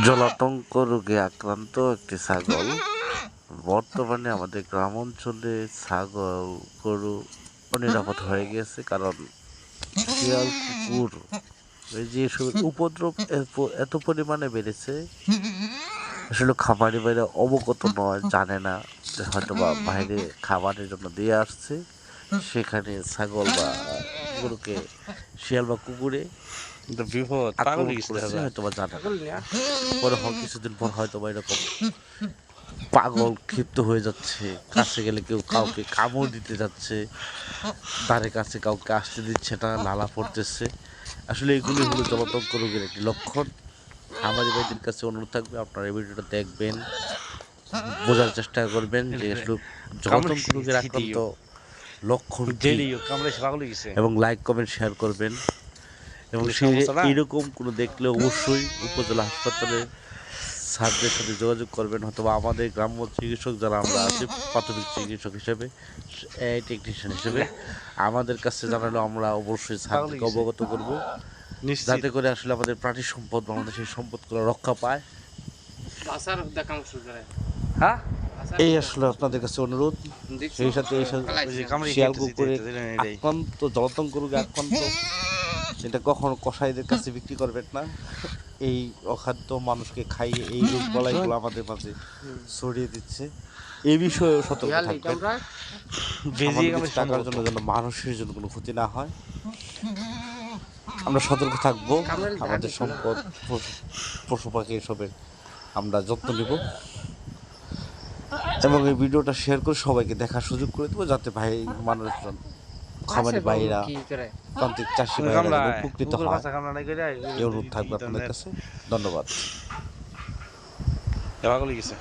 জলাতঙ্ক রোগে আক্রান্ত একটি ছাগল। বর্তমানে আমাদের গ্রাম অঞ্চলে ছাগল গরু অনিরাপদ হয়ে গেছে, কারণ শিয়াল কুকুর এই যে এসবের উপদ্রব এত পরিমাণে বেড়েছে। আসলে খামারি বাইরে অবগত নয়, জানে না যে হয়তো বা বাইরে খাবারের জন্য দিয়ে আসছে, সেখানে ছাগল বা গরুকে শিয়াল বা কুকুরে বিপদ পাগল আক্রমণ গেছে করেছে, দাদা। হয়তো বা জানে না। পরে কিছুদিন পর হয়তো বা এরকম পাগল ক্ষিপ্ত হয়ে যাচ্ছে, কাছে গেলে কেউ কাউকে কামড় দিতে যাচ্ছে, ধারে কাছে কাউকে আসতে দিচ্ছে না, লালা পড়তেছে। আসলে এগুলি হলো জলাতঙ্ক রোগের একটি লক্ষণ। খামারি ভাইদের কাছে অনুরোধ থাকবে, আপনারা এই ভিডিওটা দেখবেন, বোঝার চেষ্টা করবেন যে আসলে জলাতঙ্ক রোগের আক্রান্ত লক্ষণ কি, পাগল গেছে। এবং লাইক কমেন্ট শেয়ার করবেন। এবং সে এইরকম কোনো দেখলে অবশ্যই উপজেলা হাসপাতালে স্যারদের সাথে যোগাযোগ করবেন, অথবা আমাদের গ্রাম্য চিকিৎসক যারা আমরা আছি, প্রাথমিক চিকিৎসক হিসেবে, টেকনিশিয়ান হিসেবে আমাদের কাছে জানালে আমরা অবশ্যই স্যারদেরকে অবগত করব, যাতে করে আসলে আমাদের প্রাণী সম্পদ, বাংলাদেশের সম্পদগুলো রক্ষা পায়। হ্যাঁ, এই আসলে আপনাদের কাছে অনুরোধ। সেই সাথে শিয়াল কুকুরের আক্রান্ত, জলাতঙ্ক রোগে আক্রান্ত, এটা কখনো কসাইদের কাছে বিক্রি করবেন না। এই অখাদ্য মানুষকে খাইয়ে এই রোগ বালাইগুলো আমাদের মাঝে ছড়িয়ে দিচ্ছে। এই বিষয়েও সতর্ক থাকবেন, টাকার জন্য যেন মানুষের জন্য কোনো ক্ষতি না হয়। আমরা সতর্ক থাকবো, আমাদের সম্পদ, পশু পাখি এসবের আমরা যত্ন নেব, এবং এই ভিডিওটা শেয়ার করে সবাইকে দেখার সুযোগ করে দেবো, যাতে ভাই মানুষজন, খামারি ভাইরা, প্রান্তিক চাষি ভাইরা উপকৃত হয়। এই অনুরোধ থাকবে আপনাদের কাছে। ধন্যবাদ। পাগল গেছে।